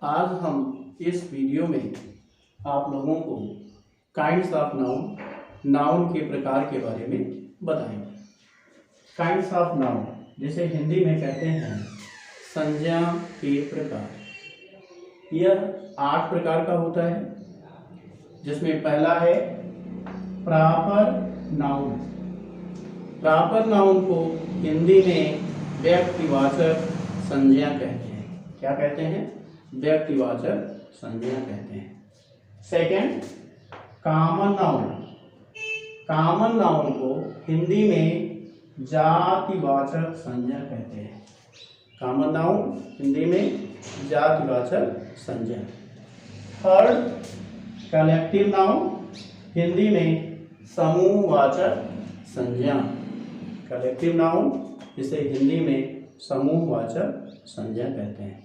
आज हम इस वीडियो में आप लोगों को काइंड्स ऑफ नाउन, नाउन के प्रकार के बारे में बताएंगे। काइंड्स ऑफ नाउन जिसे हिंदी में कहते हैं संज्ञा के प्रकार। यह 8 प्रकार का होता है, जिसमें पहला है प्रॉपर नाउन। प्रॉपर नाउन को हिंदी में व्यक्तिवाचक संज्ञा कहते हैं। क्या कहते हैं? व्यक्तिवाचक संज्ञा कहते हैं। Second, common noun. Common noun को हिंदी में जातिवाचक संज्ञा कहते हैं। कॉमन नाउन हिंदी में जातिवाचक संज्ञा। थर्ड, कलेक्टिव नाउन हिंदी में समूहवाचक संज्ञा। कलेक्टिव नाउन जिसे हिंदी में समूहवाचक संज्ञा कहते हैं।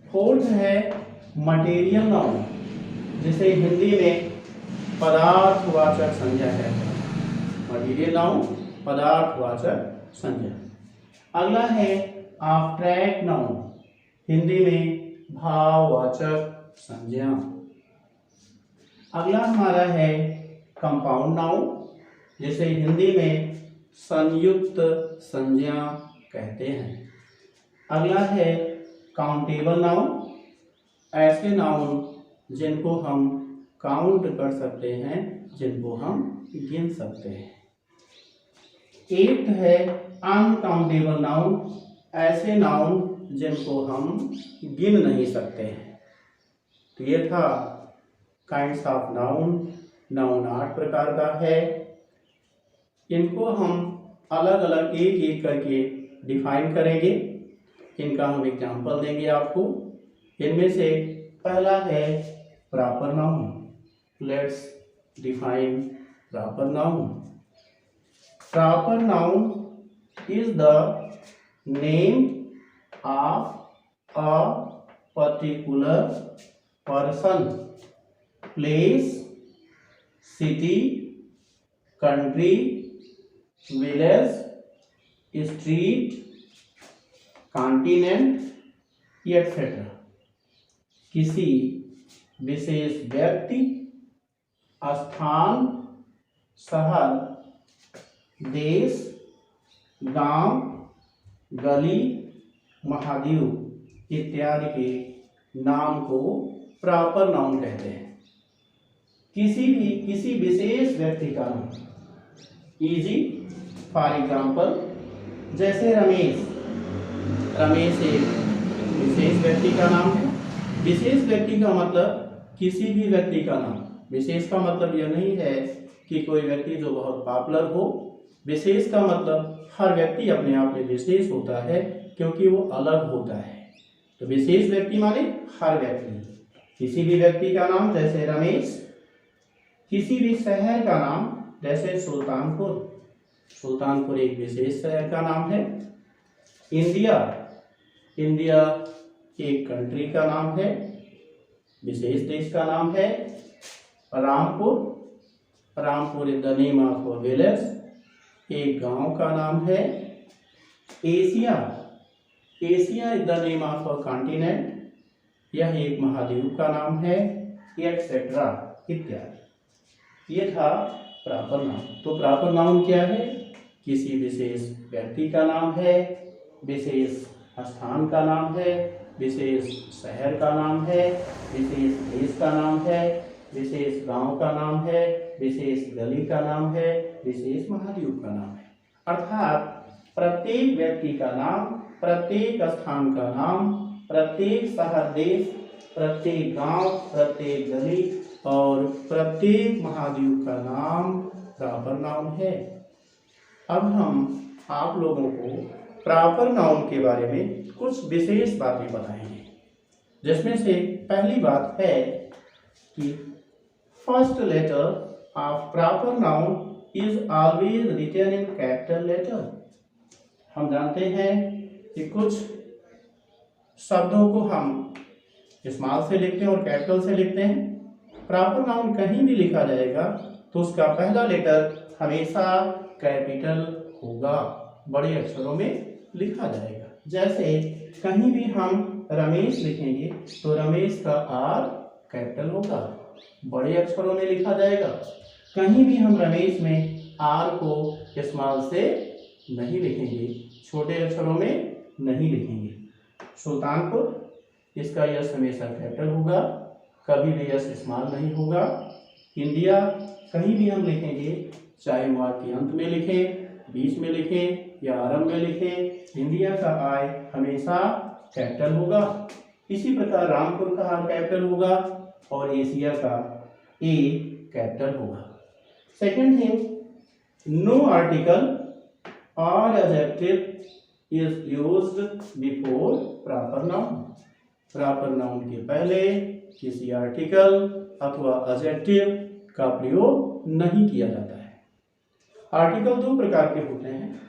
फोर्थ है मटेरियल नाउन, जिसे हिंदी में पदार्थवाचक संज्ञा कहते हैं। मटेरियल नाउन पदार्थवाचक संज्ञा। अगला है एब्स्ट्रैक्ट नाउन, हिंदी में भाववाचक संज्ञा। अगला हमारा है कंपाउंड नाउन, जिसे हिंदी में संयुक्त संज्ञा कहते हैं। अगला है काउंटेबल नाउन, ऐसे नाउन जिनको हम काउंट कर सकते हैं, जिनको हम गिन सकते हैं। एट्थ है अनकाउंटेबल नाउन, ऐसे नाउन जिनको हम गिन नहीं सकते हैं। तो ये था काइंड्स ऑफ नाउन। नाउन 8 प्रकार का है। इनको हम अलग अलग एक एक करके डिफाइन करेंगे। इनका हम एग्जाम्पल देंगे आपको। इनमें से पहला है proper noun. Let's define proper noun. Proper noun is the name of a particular person, place, city, country, village, street, continent etcetera. किसी विशेष व्यक्ति, स्थान, शहर, देश, गांव, गली, महाद्वीप इत्यादि के नाम को प्रॉपर नाउन कहते हैं। किसी विशेष व्यक्ति का नाम, इजी फॉर एग्जाम्पल, जैसे रमेश। रमेश एक विशेष व्यक्ति का नाम है। विशेष व्यक्ति का मतलब किसी भी व्यक्ति का नाम। विशेष का मतलब यह नहीं है कि कोई व्यक्ति जो बहुत पॉपुलर हो। विशेष का मतलब हर व्यक्ति अपने आप में विशेष होता है, क्योंकि वो अलग होता है। तो विशेष व्यक्ति माने हर व्यक्ति। किसी भी व्यक्ति का नाम जैसे रमेश। किसी भी शहर का नाम जैसे सुल्तानपुर। सुल्तानपुर एक विशेष शहर का नाम है। इंडिया, इंडिया एक कंट्री का नाम है, विशेष देश का नाम है। Rampur, Rampur is the name of a village, एक गांव का नाम है। Asia, Asia is the name of a continent, यह एक महाद्वीप का नाम है, एटसेट्रा इत्यादि। ये था प्रॉपर नाउन। तो प्रॉपर नाउन क्या है? किसी विशेष व्यक्ति का नाम है, विशेष स्थान का नाम है, विशेष शहर का नाम है, विशेष देश का नाम है, विशेष गांव का नाम है, विशेष गली का नाम है, विशेष महाद्वीप का नाम है। अर्थात प्रत्येक व्यक्ति का नाम, प्रत्येक स्थान का नाम, प्रत्येक शहर, देश, प्रत्येक गांव, प्रत्येक गली और प्रत्येक महाद्वीप का नाम प्रॉपर नाउन है। अब हम आप लोगों को प्रॉपर नाउन के बारे में कुछ विशेष बातें बताएंगे, जिसमें से पहली बात है कि first letter of proper noun is always written in capital letter. हम जानते हैं कि कुछ शब्दों को हम स्मॉल से लिखते हैं और कैपिटल से लिखते हैं। प्रॉपर नाउन कहीं भी लिखा जाएगा तो उसका पहला लेटर हमेशा कैपिटल होगा, बड़े अक्षरों में लिखा जाएगा। जैसे कहीं भी हम रमेश लिखेंगे तो रमेश का आर कैपिटल होगा, बड़े अक्षरों में लिखा जाएगा। कहीं भी हम रमेश में आर को स्मॉल से नहीं लिखेंगे, छोटे अक्षरों में नहीं लिखेंगे। सुल्तानपुर, इसका यस हमेशा कैपिटल होगा, कभी भी यस स्मॉल नहीं होगा। इंडिया, कहीं भी हम लिखेंगे, चाहे वाक्य के अंत में लिखें, बीच में लिखें या आरंभ में लिखें, इंडिया का आई हमेशा कैपिटल होगा। इसी प्रकार रामपुर का आर कैपिटल होगा और एशिया का ए कैपिटल होगा। सेकंड थिंग, नो आर्टिकल और adjective is used before proper noun. Proper noun के पहले किसी आर्टिकल अथवा एडजेक्टिव का प्रयोग नहीं किया जाता है। आर्टिकल दो प्रकार के होते हैं,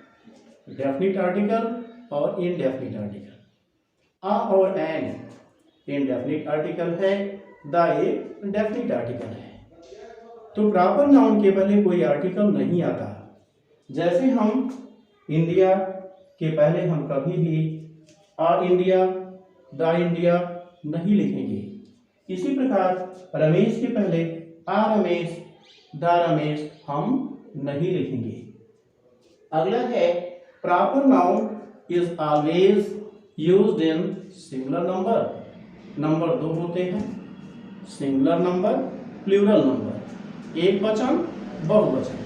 डेफिनिट आर्टिकल और इनडेफिनिट आर्टिकल। आ और एन इनडेफिनिट आर्टिकल है, द एक डेफिनिट आर्टिकल है। तो प्रॉपर नाउन के पहले कोई आर्टिकल नहीं आता। जैसे हम इंडिया के पहले हम कभी भी आ इंडिया, द इंडिया नहीं लिखेंगे। इसी प्रकार रमेश के पहले आ रमेश, द रमेश हम नहीं लिखेंगे। अगला है, proper noun is always used in singular number. Number दो होते हैं, सिंगुलर नंबर, प्लूरल नंबर, एक वचन, बहुवचन।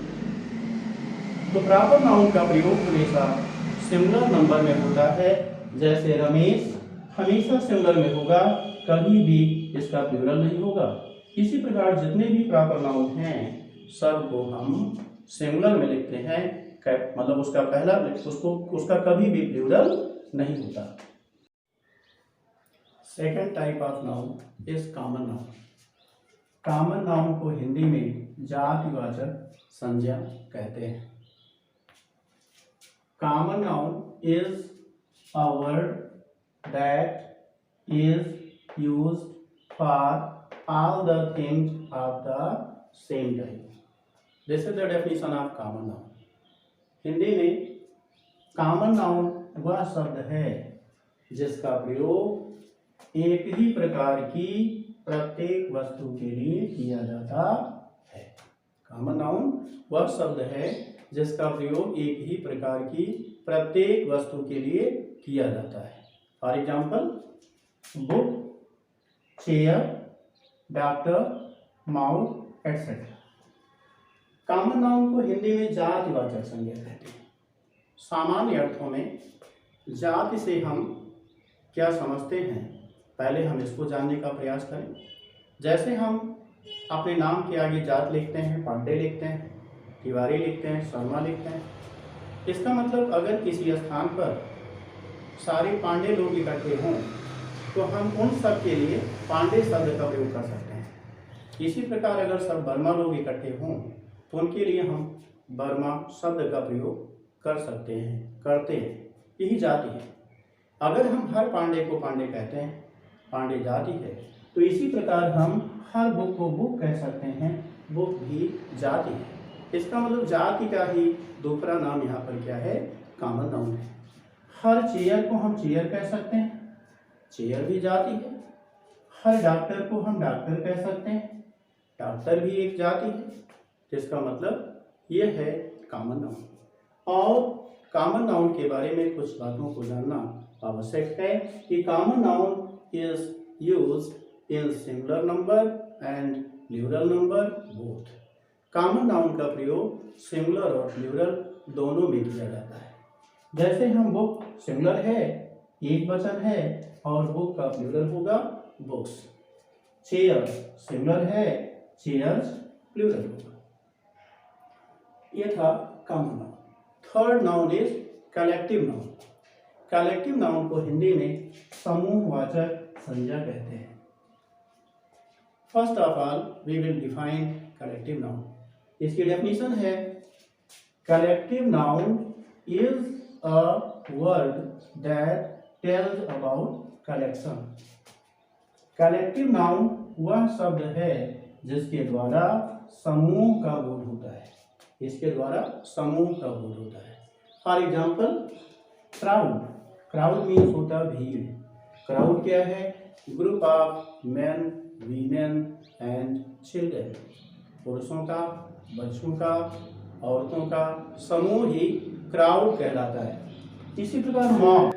तो प्रॉपर नाउन का प्रयोग हमेशा सिंगुलर नंबर में होता है। जैसे रमेश हमेशा सिंगुलर में होगा, कभी भी इसका प्लूरल नहीं होगा। इसी प्रकार जितने भी प्रॉपर नाउन हैं सब को हम सिंगुलर में लिखते हैं, मतलब उसका पहला उसका कभी भी प्लूरल नहीं होता। Second type of noun is common noun. Common noun को हिंदी में जातिवाचक संज्ञा कहते हैं। Common noun is a word that is used for all the things of the same type. This is the definition of common noun. Hindi में common noun वह शब्द है जिसका प्रयोग एक ही प्रकार की प्रत्येक वस्तु के लिए किया जाता है। कॉमन नाउन वह शब्द है जिसका प्रयोग एक ही प्रकार की प्रत्येक वस्तु के लिए किया जाता है। For example, book, chair, doctor, mouth etcetera. Common noun को हिंदी में जातिवाचक संज्ञा कहते हैं। सामान्य अर्थों में जाति से हम क्या समझते हैं, पहले हम इसको जानने का प्रयास करें। जैसे हम अपने नाम के आगे जात लिखते हैं, पांडे लिखते हैं, तिवारी लिखते हैं, शर्मा लिखते हैं। इसका मतलब अगर किसी स्थान पर सारे पांडे लोग इकट्ठे हों तो हम उन सब के लिए पांडे शब्द का प्रयोग कर सकते हैं। इसी प्रकार अगर सब वर्मा लोग इकट्ठे हों तो उनके लिए हम वर्मा शब्द का प्रयोग कर सकते हैं, करते हैं। यही जाति है। अगर हम हर पांडे को पांडे कहते हैं, पांडे जाति है, तो इसी प्रकार हम हर बुक को बुक कह सकते हैं, बुक भी जाति है। इसका मतलब जाति का ही दूसरा नाम यहाँ पर क्या है, कॉमन नाउन है। हर चेयर को हम चेयर कह सकते हैं, चेयर भी जाति है। हर डॉक्टर को हम डॉक्टर कह सकते हैं, डॉक्टर भी एक जाति है। जिसका मतलब ये है कॉमन नाउन। और कॉमन नाउन के बारे में कुछ बातों को जानना आवश्यक है कि common noun is used in singular number and plural number both. Common noun का प्रयोग सिंगुलर और प्लूरल दोनों में किया जाता है। जैसे हम बुक सिंगुलर है, एक वचन है, और बुक का प्लूरल होगा बुक्स। चेयर सिंगुलर है, चेयर्स प्लूरल होगा। ये था common noun. Third noun is collective noun. Collective noun को हिंदी में समूहवाचक संज्ञा कहते हैं। First of all we will define collective noun. इसकी डेफिनेशन है, collective noun is a word that tells about collection. Collective noun वह शब्द है जिसके द्वारा समूह का बोध होता है। इसके द्वारा समूह का बोध होता है। For example, crowd. Crowd means होता भीड़। क्राउड क्या है? Group of main, women and children. पुरुषों का, बच्चों का, औरतों का समूह ही क्राउड कहलाता है। इसी प्रकार मॉब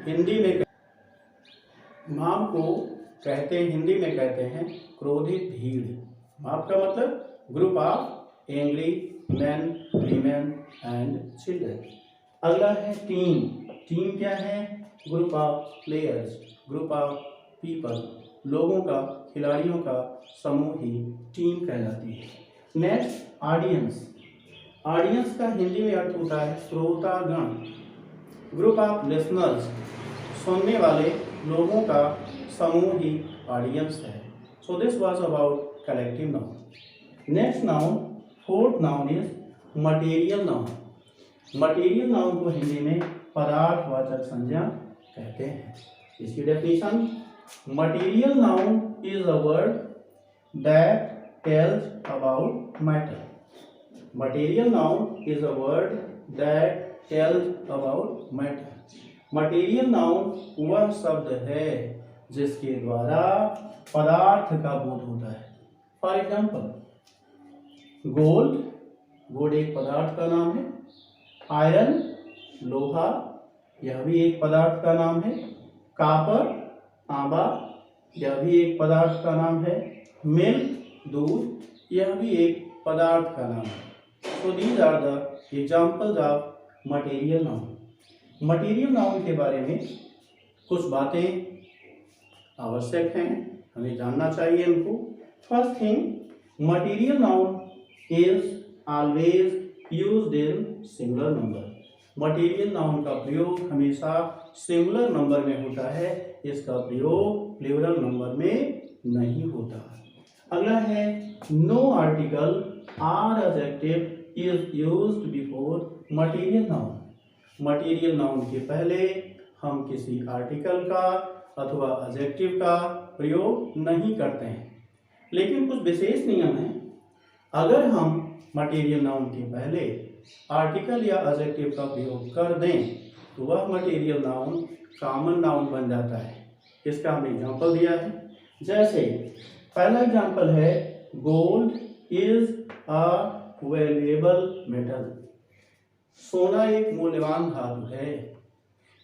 हिंदी में, मॉब को कहते हैं, हिंदी में कहते हैं क्रोधित भीड़। मॉब का मतलब group of angry man, women and children. अगला है टीम। टीम क्या है? Group of players, group of people, लोगों का, खिलाड़ियों का समूह ही टीम कहलाती है। Next audience. ऑडियंस का हिंदी में अर्थ होता है श्रोतागण। ग्रुप ऑफ लिसनर्स, सुनने वाले लोगों का समूह ही ऑडियंस है। So this was about collective noun. Next noun, fourth noun is material noun. Material noun को हिंदी में पदार्थवाचक संज्ञा कहते हैं। इसकी definition, material noun is a word that tells about matter. Material noun is a word that tells about matter. Material noun वह शब्द है जिसके द्वारा पदार्थ का बोध होता है। फॉर एग्जाम्पल, गोल्ड, गोल्ड एक पदार्थ का नाम है। आयरन, लोहा, यह भी एक पदार्थ का नाम है। कापर, तांबा, यह भी एक पदार्थ का नाम है। मिल्क, दूध, यह भी एक पदार्थ का नाम है। So these are the examples of material noun. Material noun के बारे में कुछ बातें आवश्यक हैं, हमें जानना चाहिए इनको। First thing, material noun is always used in singular number. Material noun का प्रयोग हमेशा सिंगुलर नंबर में होता है, इसका प्रयोग प्लूरल नंबर में नहीं होता। अगला है, नो आर्टिकल और adjective is used before material noun. Material noun के पहले हम किसी आर्टिकल का अथवा एडजेक्टिव का प्रयोग नहीं करते हैं। लेकिन कुछ विशेष नियम हैं। अगर हम मटेरियल नाउन के पहले आर्टिकल या एडजेक्टिव का प्रयोग कर दें तो वह मटेरियल नाउन कॉमन नाउन बन जाता है। इसका हमने एग्जांपल दिया है। जैसे पहला एग्जांपल है, gold is a valuable metal. सोना एक मूल्यवान धातु है।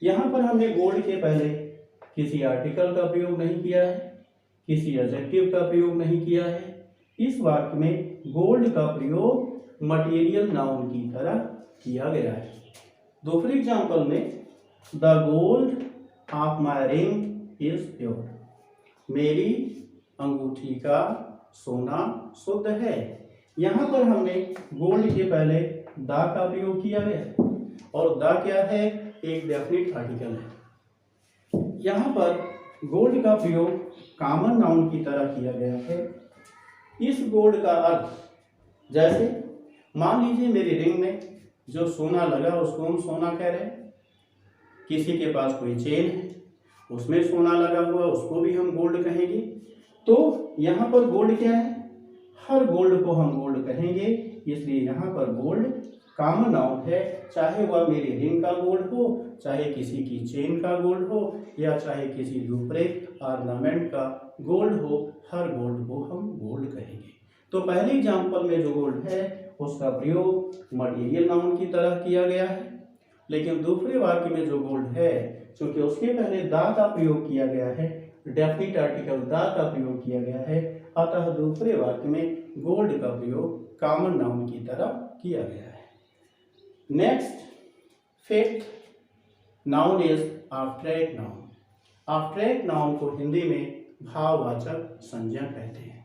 यहाँ पर हमने गोल्ड के पहले किसी आर्टिकल का प्रयोग नहीं किया है, किसी एडजेक्टिव का प्रयोग नहीं किया है। इस वाक्य में गोल्ड का प्रयोग मटेरियल नाउन की तरह किया गया है। दूसरे एग्जांपल में, the gold of my ring is pure. मेरी अंगूठी का सोना शुद्ध है। यहाँ पर हमने गोल्ड के पहले द का प्रयोग किया गया और द क्या है? एक डेफिनिट आर्टिकल है। यहाँ पर गोल्ड का प्रयोग कॉमन नाउन की तरह किया गया है। इस गोल्ड का अर्थ, जैसे मान लीजिए मेरी रिंग में जो सोना लगा उसको हम सोना कह रहे हैं। किसी के पास कोई चेन है, उसमें सोना लगा हुआ, उसको भी हम गोल्ड कहेंगे। तो यहाँ पर गोल्ड क्या है? हर गोल्ड को हम गोल्ड कहेंगे, इसलिए यहाँ पर गोल्ड कॉमन नाउन है। चाहे वह मेरी रिंग का गोल्ड हो, चाहे किसी की चेन का गोल्ड हो, या चाहे किसी दूसरे ऑर्नामेंट का गोल्ड हो, हर गोल्ड को हम गोल्ड कहेंगे। तो पहले एग्जाम्पल में जो गोल्ड है उसका प्रयोग मटेरियल नाउन की तरह किया गया है। लेकिन दूसरे वाक्य में जो गोल्ड है, चूंकि उसके पहले द का प्रयोग किया गया है, डेफिनिट आर्टिकल द का प्रयोग किया गया है, अतः दूसरे वाक्य में गोल्ड का प्रयोग कॉमन नाउन की तरह किया गया है। Next, fifth noun is abstract noun. Abstract noun को हिंदी में भाववाचक संज्ञा कहते हैं।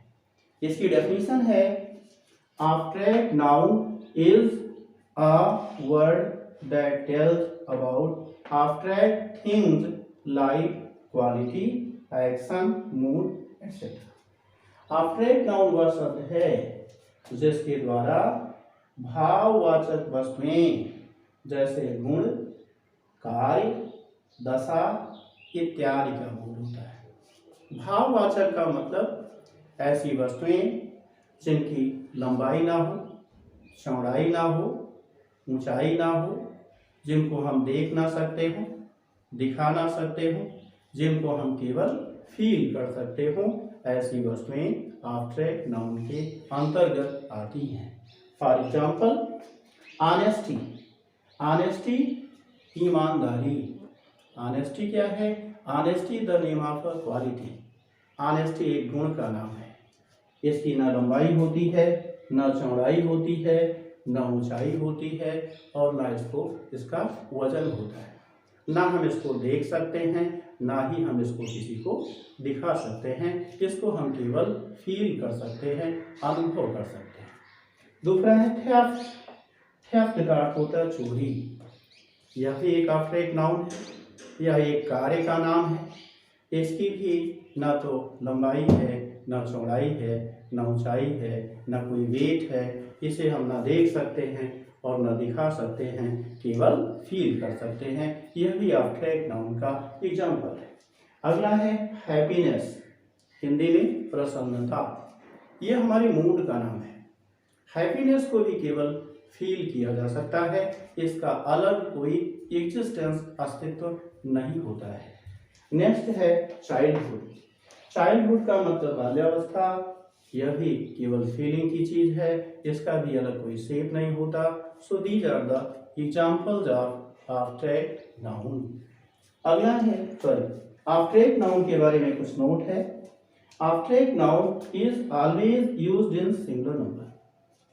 इसकी डेफिनेशन है, abstract noun is a word that tells about abstract things like quality, action, mood etcetera. Abstract noun वह शब्द है जिसके द्वारा भाववाचक वस्तुएं जैसे गुण, कार्य, दशा इत्यादि का बोध होता है। भाववाचक का मतलब ऐसी वस्तुएं जिनकी लंबाई ना हो, चौड़ाई ना हो, ऊंचाई ना हो, जिनको हम देख ना सकते हो, दिखा ना सकते हो, जिनको हम केवल फील कर सकते हो, ऐसी वस्तुएं ऑब्स्ट्रैक्ट नाउन के अंतर्गत आती हैं। For example, honesty. ऑनेस्टी ईमानदारी। ऑनेस्टी क्या है? Honesty the name of a quality. Honesty एक गुण का नाम है। इसकी न लंबाई होती है, न चौड़ाई होती है, न ऊंचाई होती है, और न इसका वजन होता है। ना हम इसको देख सकते हैं, ना ही हम इसको किसी को दिखा सकते हैं। इसको हम केवल फील कर सकते हैं, अनुभव कर सकते हैं। दूसरा है थेफ्ट। थेफ्ट का अर्थ होता है चोरी। यह भी एक ऑब्स्ट्रैक्ट नाउन है। यह एक कार्य का नाम है। इसकी भी ना तो लंबाई है, ना चौड़ाई है, ना ऊंचाई है, ना कोई वेट है। इसे हम ना देख सकते हैं और न दिखा सकते हैं, केवल फील कर सकते हैं। यह भी ऑब्स्ट्रैक्ट नाउन का एग्जाम्पल है। अगला है हैप्पीनेस, हिंदी में प्रसन्नता। यह हमारे मूड का नाम है। हैप्पीनेस को भी केवल फील किया जा सकता है, इसका अलग कोई एग्जिस्टेंस अस्तित्व नहीं होता है। नेक्स्ट है चाइल्डहुड। चाइल्डहुड का मतलब बाल्यावस्था। यह भी केवल फीलिंग की चीज है, इसका भी अलग कोई शेप नहीं होता। So these are the examples of abstract noun. अगला है ऑब्स्ट्रैक्ट नाउन के बारे में कुछ नोट है। Obstruct noun is always used in singular number.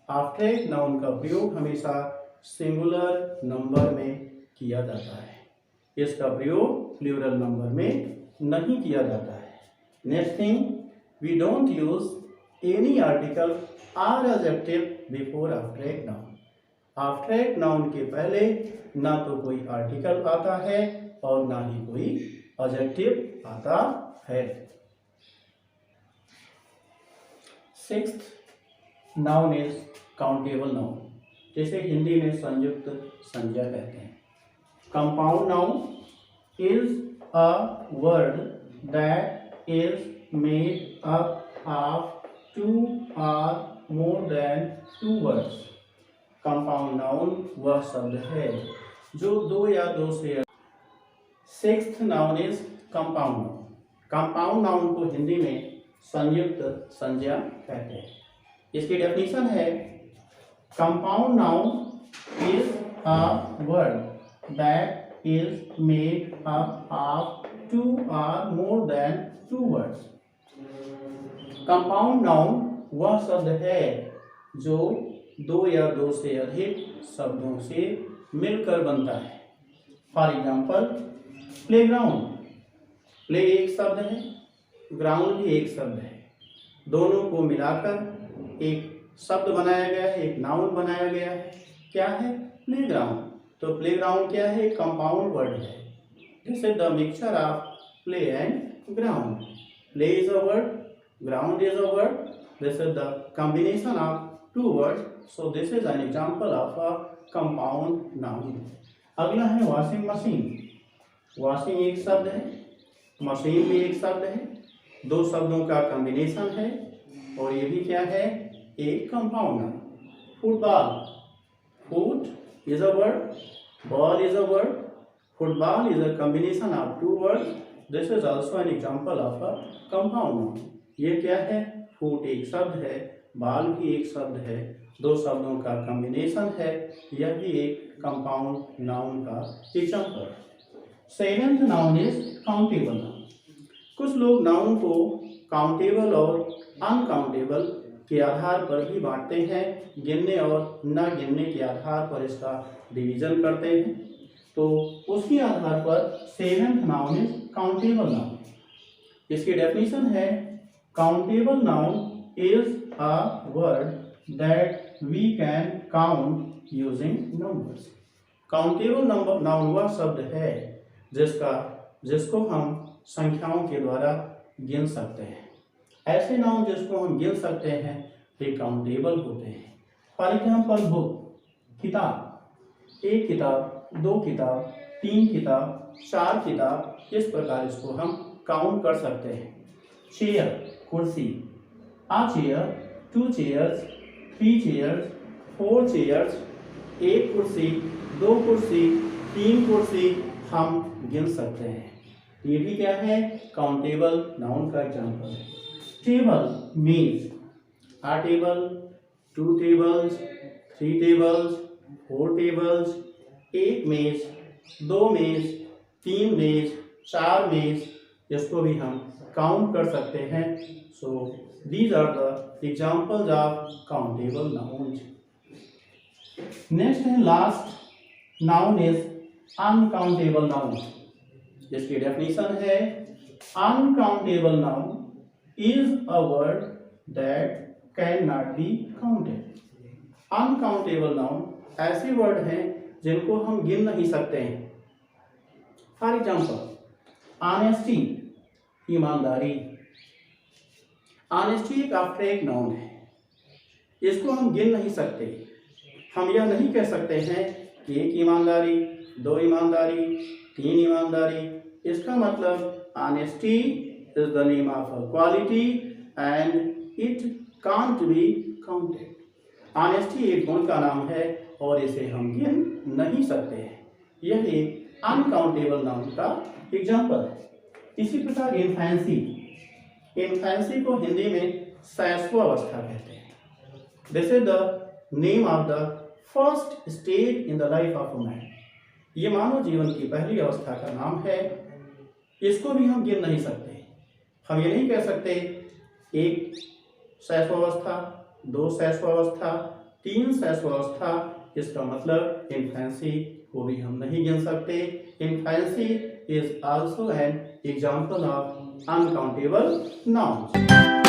Obstruct noun का प्रयोग हमेशा सिंगुलर नंबर में किया जाता है। इसका प्रयोग प्लूरल नंबर में नहीं किया जाता है। Next thing, we don't use any article और adjective before abstract noun. Abstract noun के पहले ना तो कोई आर्टिकल आता है और ना ही कोई एडजेक्टिव आता है। Sixth noun is countable noun, जिसे हिंदी में संयुक्त संज्ञा कहते हैं। Compound noun is a word that is made up of two or more than two words। Compound noun वह शब्द है जो दो या दो से। Sixth noun is compound noun. Compound noun को हिंदी में संयुक्त संज्ञा कहते हैं। इसकी डेफिनेशन है, compound noun is a word that is made up of two और more than two words. Compound noun वह शब्द है जो दो या दो से अधिक शब्दों से मिलकर बनता है। For example, playground. प्ले एक शब्द है, ग्राउंड भी एक शब्द है। दोनों को मिलाकर एक शब्द बनाया गया है, एक नाउन बनाया गया है। क्या है? प्लेग्राउंड। तो प्लेग्राउंड क्या है? कंपाउंड वर्ड है। This is the mixture of play and ground. Play is a word, ground is a word. This is the combination of two words. So this is an example of a compound noun. अगला है washing machine. Washing एक शब्द है, machine भी एक शब्द है। दो शब्दों का कॉम्बिनेशन है और ये भी क्या है? एक compound noun. Football. Foot is a word, ball is a word. Football is a combination of two words. This is also an example of a compound noun. ये क्या है? फुट एक शब्द है, बॉल भी एक शब्द है। दो शब्दों का कॉम्बिनेशन है। यह भी एक कंपाउंड नाउन का एग्जाम्पल है। Seventh noun is countable noun. कुछ लोग नाउन को काउंटेबल और अनकाउंटेबल के आधार पर भी बांटते हैं। गिनने और न गिनने के आधार पर इसका डिवीजन करते हैं। तो उसके आधार पर seventh noun is countable noun. इसकी डेफिनेशन है, countable noun is a word that we can count using numbers। countable noun वह शब्द है जिसको हम संख्याओं के द्वारा गिन सकते हैं। ऐसे नाउन जिसको हम गिन सकते हैं वे काउंटेबल होते हैं। फॉर एग्जाम्पल, बुक किताब। एक किताब, दो किताब, तीन किताब, चार किताब, इस प्रकार इसको हम काउंट कर सकते हैं। चेयर कुर्सी। A chair, two chairs, three chairs, four chairs. एक कुर्सी, दो कुर्सी, तीन कुर्सी हम गिन सकते हैं। ये भी क्या है, काउंटेबल नाउन का एग्जाम्पल है। Table means a table, 2 tables, 3 tables, 4 tables, एक मेज, 2 मेज, 3 मेज, 4 मेज, इसको भी हम काउंट कर सकते हैं। So these are the examples of countable nouns. Next है last noun is uncountable noun. इसकी डेफिनेशन है uncountable noun is a word that can not be counted. Uncountable noun ऐसे वर्ड हैं जिनको हम गिन नहीं सकते हैं। फॉर एग्जाम्पल ऑनेस्टी, ईमानदारी। ऑनेस्टी एक एब्स्ट्रैक्ट नाउन है, इसको हम गिन नहीं सकते। हम यह नहीं कह सकते हैं कि 1 ईमानदारी, 2 ईमानदारी, 3 ईमानदारी। इसका मतलब honesty is the name of a quality and it can't be counted. Honesty एक गुण का नाम है और इसे हम गिन नहीं सकते हैं। यह एक अनकाउंटेबल नाउन का एग्जाम्पल है। इसी प्रकार इन्फेंसी, इन्फेंसी को हिंदी में शैशवावस्था कहते हैं। This is the name of the first stage in the life of a man. ये मानव जीवन की पहली अवस्था का नाम है। इसको भी हम गिन नहीं सकते। हम ये नहीं कह सकते 1 शैशवावस्था, 2 शैशवावस्था, 3 शैशवावस्था। इसका मतलब इन्फेंसी को भी हम नहीं गिन सकते। Infancy is also an example of uncountable nouns.